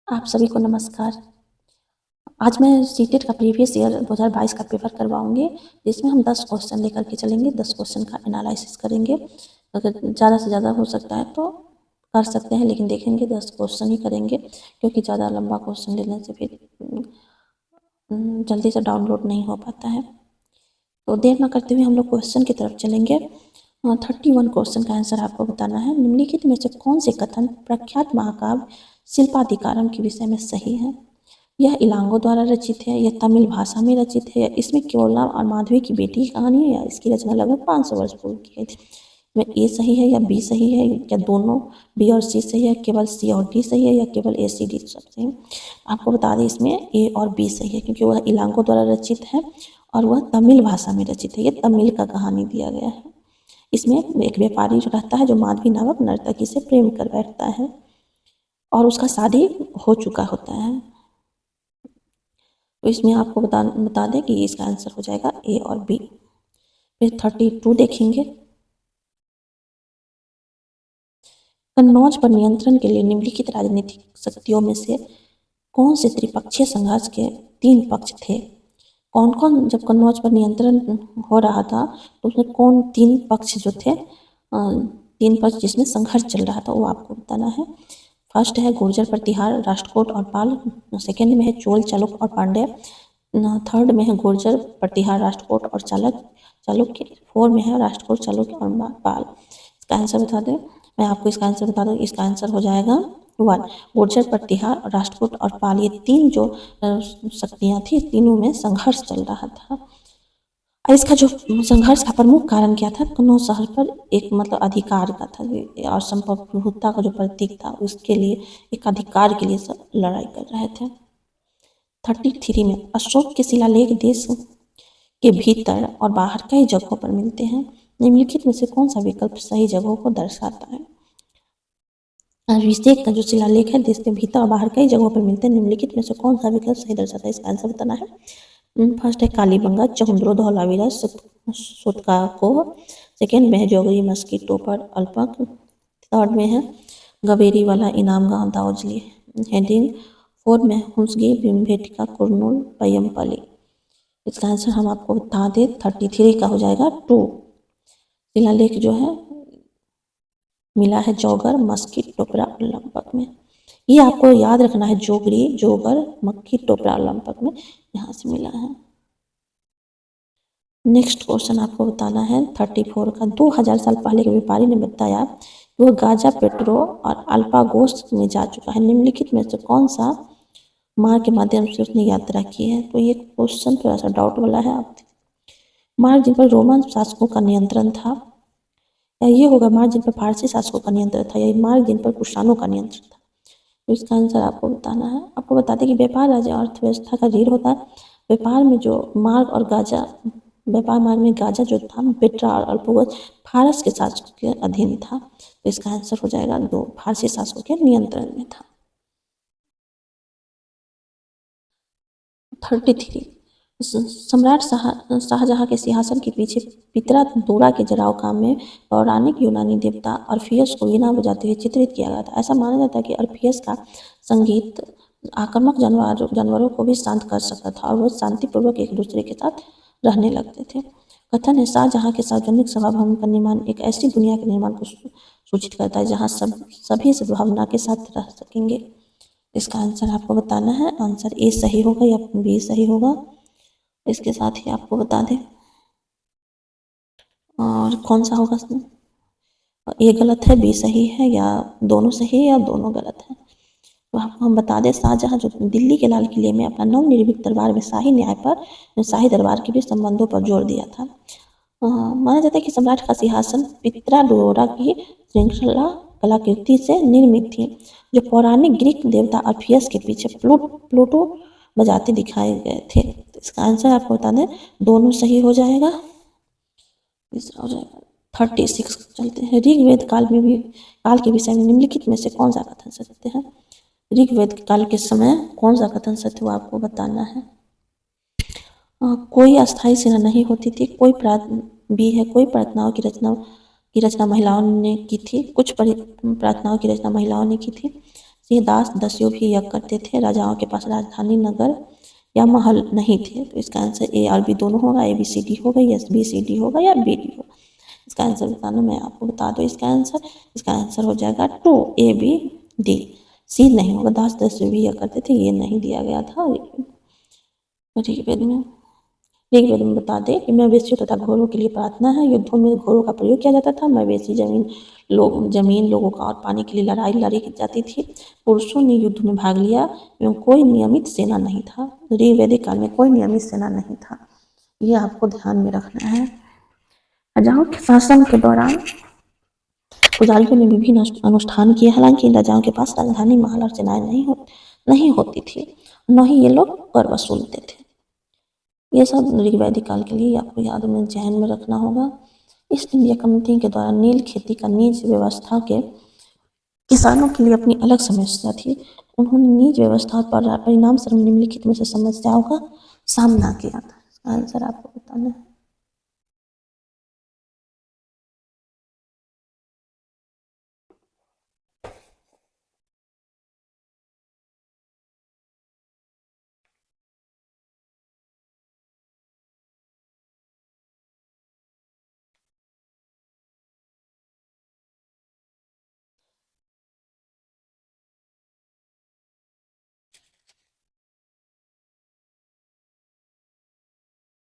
आप सभी को नमस्कार। आज मैं सीटेट का प्रीवियस ईयर 2022 का पेपर करवाऊँगी, जिसमें हम 10 क्वेश्चन लेकर के चलेंगे, 10 क्वेश्चन का एनालिसिस करेंगे। अगर ज़्यादा से ज़्यादा हो सकता है तो कर सकते हैं, लेकिन देखेंगे 10 क्वेश्चन ही करेंगे, क्योंकि ज़्यादा लंबा क्वेश्चन लेने से फिर जल्दी से डाउनलोड नहीं हो पाता है। तो देर न करते हुए हम लोग क्वेश्चन की तरफ चलेंगे। 31 क्वेश्चन का आंसर आपको बताना है। निम्नलिखित में से कौन से कथन प्रख्यात महाकाव्य शिल्पाधिकारम के विषय में सही है? यह इलांगो द्वारा रचित है, यह तमिल भाषा में रचित है, इसमें केवलम और माधवी की बेटी की कहानी है, या इसकी रचना लगभग 500 वर्ष पूर्व की गई थी। में ए सही है या बी सही है, या दोनों बी और सी सही है, केवल सी और डी सही है, या केवल ए सी डी सब सही है? आपको बता दें इसमें ए और बी सही है, क्योंकि वह इलांगो द्वारा रचित है और वह तमिल भाषा में रचित है। ये तमिल का कहानी दिया गया है। इसमें एक व्यापारी जो रहता है, जो माधवी नामक नर्तकी से प्रेम कर बैठता है और उसका शादी हो चुका होता है। तो इसमें आपको बता दें कि इसका आंसर हो जाएगा ए और बी। फिर 32 देखेंगे। कन्नौज पर नियंत्रण के लिए निम्नलिखित राजनीतिक शक्तियों में से कौन से त्रिपक्षीय संघर्ष के 3 पक्ष थे? कौन कौन, जब कन्नौज पर नियंत्रण हो रहा था तो उसमें कौन 3 पक्ष जो थे, 3 पक्ष जिसमें संघर्ष चल रहा था, वो आपको बताना है। फर्स्ट है गुर्जर प्रतिहार, राष्ट्रकूट और पाल। सेकेंड में है चोल, चालुक्य और पांड्य। थर्ड में है गुर्जर प्रतिहार, राष्ट्रकूट और चालुक्य। 4 में है राष्ट्रकूट, चालुक्य और पाल। इसका आंसर बता दें, मैं आपको इसका आंसर बता दूं। इसका आंसर हो जाएगा 1। गुर्जर प्रतिहार, राष्ट्रकूट और पाल, ये 3 जो शक्तियाँ थी, तीनों में संघर्ष चल रहा था। इसका जो संघर्ष का प्रमुख कारण क्या था? कन्नौज शहर पर एक मतलब अधिकार का था, और संप्रभुता का जो प्रतीक था, उसके लिए एक अधिकार के लिए सब लड़ाई कर रहे थे। 33 में अशोक के शिलालेख देश के भीतर और बाहर कई जगहों पर मिलते हैं। निम्नलिखित में से कौन सा विकल्प सही जगहों को दर्शाता है? अभिषेक का जो शिलालेख है देश के भीतर और बाहर कई जगहों पर मिलते हैं। निम्नलिखित में से कौन सा विकल्प सही दर्शाता है? इसका आंसर बताना है। फर्स्ट है कालीबंगा, चहुंद्रो, धौलावीरा, सुतकाकोह। सेकेंड में है जोगरी, मस्कीटो पर अल्पक। थर्ड में है गवेरी वाला, इनाम गांव, दाउजली, हेडिंग। फोर्थ में हुसगी, भीमबेटका, कुरनूल, पय्यमपल्ली। इसका आंसर हम आपको बता दें, 33 का हो जाएगा 2। शिलालेख जो है मिला है जौगर, मस्की, टोपरा और लंपक में। ये आपको याद रखना है, जोगरी, जोगर, मक्की, टोपरा और लंपक में यहाँ से मिला है। नेक्स्ट क्वेश्चन आपको बताना है 34 का। 2000 साल पहले के व्यापारी ने बताया कि वह गाजा, पेट्रो और अल्पागोस में जा चुका है। निम्नलिखित में से कौन सा मार्ग के माध्यम से उसने यात्रा की है? तो ये क्वेश्चन थोड़ा सा डाउट वाला है। आप मार्ग जिन पर रोमन शासकों का नियंत्रण था, या ये होगा मार्ग जिन पर फारसी शासकों का नियंत्रण था, या मार्ग जिन पर कुषाणों का नियंत्रण था? तो इसका आंसर आपको बताना है। आपको बता दें कि व्यापार राज्य अर्थव्यवस्था का रीढ़ होता है। व्यापार में जो मार्ग और गाजा, व्यापार मार्ग में गाजा जो था, पेट्रा और अल्पागोस फारस के शासकों के अधीन था। तो इसका आंसर हो जाएगा 2, फारसी शासकों के नियंत्रण में था। 33 सम्राट शाहजहां के सिंहासन के पीछे पितरा दोरा के जराव काम में पौराणिक यूनानी देवता अर्फियस को वीणा बजाते हुए चित्रित किया गया था। ऐसा माना जाता है कि अर्फियस का संगीत आक्रामक जानवरों को भी शांत कर सकता था, और वह शांतिपूर्वक एक दूसरे के साथ रहने लगते थे। कथन है शाहजहां के सार्वजनिक सभा भवन का निर्माण एक ऐसी दुनिया के निर्माण को सूचित करता है जहाँ सभी सद्भावना के साथ रह सकेंगे। इसका आंसर आपको बताना है। आंसर ए सही होगा या बी सही होगा, इसके साथ ही आपको बता दें। और कौन सा होगा इसमें? ए गलत है, बी सही है, या दोनों सही है, या दोनों गलत है? तो आपको हम बता दें, शाहजहां जो दिल्ली के लाल किले में अपना नवनिर्मित दरबार में शाही न्याय पर, शाही दरबार के भी संबंधों पर जोर दिया था। माना जाता है कि सम्राट का सिंहासन पित्राडोरा की श्रृंखला कलाकृति से निर्मित थी, जो पौराणिक ग्रीक देवता अर्फियस के पीछे प्लूटो बजाते दिखाए गए थे। तो इसका आंसर आपको बता दें, दोनों सही हो जाएगा। तीसरा हो जाएगा 36। चलते हैं ऋग्वेद काल में भी, काल के विषय में निम्नलिखित में से कौन सा कथन सत्य है? ऋग्वेद काल के समय कौन सा कथन सत्य वो आपको बताना है। कोई अस्थायी सेना नहीं होती थी, कोई भी है, कोई प्रार्थनाओं की रचना महिलाओं ने की थी, कुछ प्रार्थनाओं की रचना महिलाओं ने की थी। से दास दस्यु भी यज्ञ करते थे। राजाओं के पास राजधानी, नगर या महल नहीं थे। तो इसका आंसर ए और बी दोनों होगा, ए बी सी डी होगा, या बी सी डी होगा, या बी डी होगा। इसका आंसर बताना, मैं आपको बता दूँ इसका आंसर हो जाएगा 2, ए बी डी। सी नहीं होगा, दास दस्यु भी यज्ञ करते थे, ये नहीं दिया गया था ऋग्वेद में। ऋग्वेद में बता दें कि मवेशियों तथा घोड़ों के लिए प्रार्थना है। युद्धों में घोड़ों का प्रयोग किया जाता था। मवेशी जमीन लोगों का और पानी के लिए लड़ाई लड़ी जाती थी। पुरुषों ने युद्ध में भाग लिया एवं कोई नियमित सेना नहीं था। ऋग्वैदिक काल में कोई नियमित सेना नहीं था, ये आपको ध्यान में रखना है। राजाओं के शासन के दौरान पुजारियों ने विभिन्न अनुष्ठान किए। हालांकि राजाओं के पास राजधानी, महल और सेनाएं नहीं होती थी, न ही ये लोग कर वसूलते थे। ये सब ऋग्वैदिक काल के लिए आपको याद में जहन में रखना होगा। ईस्ट इंडिया कंपनी के द्वारा नील खेती का नीच व्यवस्था के किसानों के लिए अपनी अलग समस्या थी। उन्होंने नीच व्यवस्था पर परिणाम स्वरूप निम्नलिखित में से समस्याओं का सामना किया था। इसका आंसर आपको बताना है।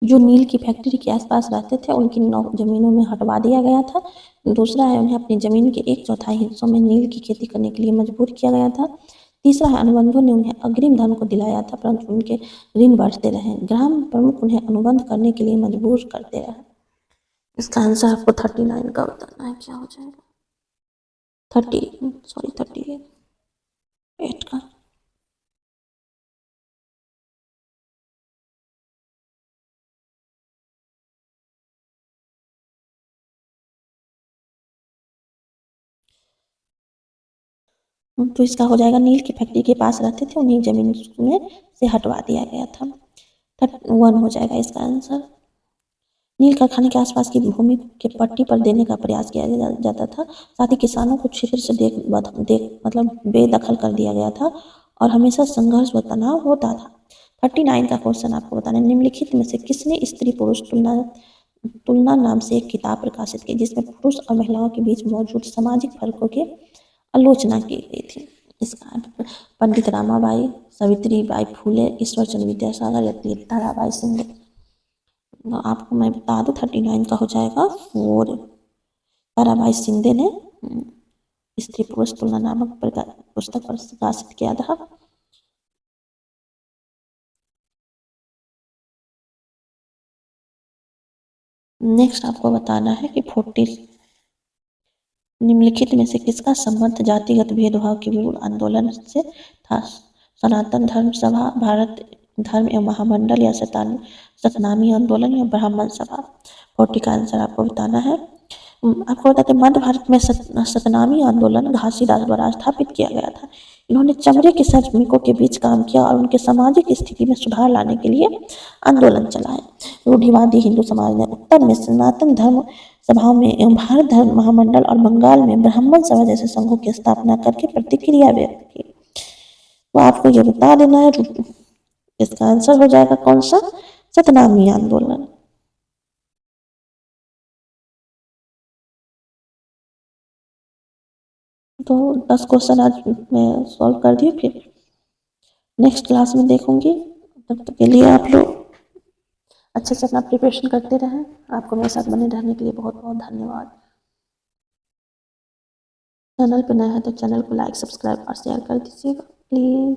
जो नील की फैक्ट्री के आसपास रहते थे उनकी जमीनों में हटवा दिया गया था। दूसरा है, उन्हें अपनी जमीन के 1/4 हिस्सों में नील की खेती करने के लिए मजबूर किया गया था। तीसरा है, अनुबंधों ने उन्हें अग्रिम धन को दिलाया था, परंतु उनके ऋण बढ़ते रहे। ग्राम प्रमुख उन्हें अनुबंध करने के लिए मजबूर करते रहे। इसका आंसर आपको 39 का बताना है, क्या हो जाएगा? 38 का। तो इसका हो जाएगा, नील की फैक्ट्री के पास रहते थे, उन्हें जमीन में से हटवा दिया गया था। 31 हो जाएगा इसका आंसर। नील कारखाने के आसपास की भूमि के पट्टी पर देने का प्रयास किया जाता था। साथ ही किसानों को क्षेत्र से मतलब बेदखल कर दिया गया था और हमेशा संघर्ष व तनाव होता था। 39 का क्वेश्चन आपको बताना है, निम्नलिखित में से किसने स्त्री पुरुष तुलना नाम से एक किताब प्रकाशित की, जिसमें पुरुष और महिलाओं के बीच मौजूद सामाजिक फर्कों की आलोचना की गई थी? इसका पंडित रामाबाई, सावित्री बाई फुले, ईश्वर चंद्र विद्यासागर या ताराबाई सिंह? तो आपको मैं बता दूँ 39 का हो जाएगा 4। ताराबाई शिंदे ने स्त्री पुरुष तुलना नामक पुस्तक प्रकाशित किया था। नेक्स्ट आपको बताना है कि 40 निम्नलिखित में से किसका संबंध जातिगत भेदभाव के विरुद्ध आंदोलन से था? सनातन धर्म सभा, भारत धर्म एवं महामंडल, या सतनामी आंदोलन, या ब्राह्मण सभा? 40 का आंसर आपको बताना है। आपको बताते हैं, मध्य भारत में सतनामी आंदोलन घासीदास द्वारा स्थापित किया गया था। इन्होंने चमड़े के श्रमिकों के बीच काम किया और उनके सामाजिक स्थिति में सुधार लाने के लिए आंदोलन चलाया। रूढ़िवादी हिंदू समाज ने उत्तर में सनातन धर्म सभाओं में एवं भारत धर्म महामंडल और बंगाल में ब्राह्मण सभा जैसे संघों की स्थापना करके प्रतिक्रिया व्यक्त की। तो आपको ये बता देना है, इसका आंसर हो जाएगा कौन सा? सतनामी आंदोलन। तो 10 क्वेश्चन आज मैं सॉल्व कर दिए, फिर नेक्स्ट क्लास में देखूंगी। तब तक के लिए आप लोग अच्छे से अपना प्रिपरेशन करते रहें। आपको मेरे साथ बने रहने के लिए बहुत बहुत धन्यवाद। चैनल पर नया है तो चैनल को लाइक, सब्सक्राइब और शेयर कर दीजिएगा प्लीज़।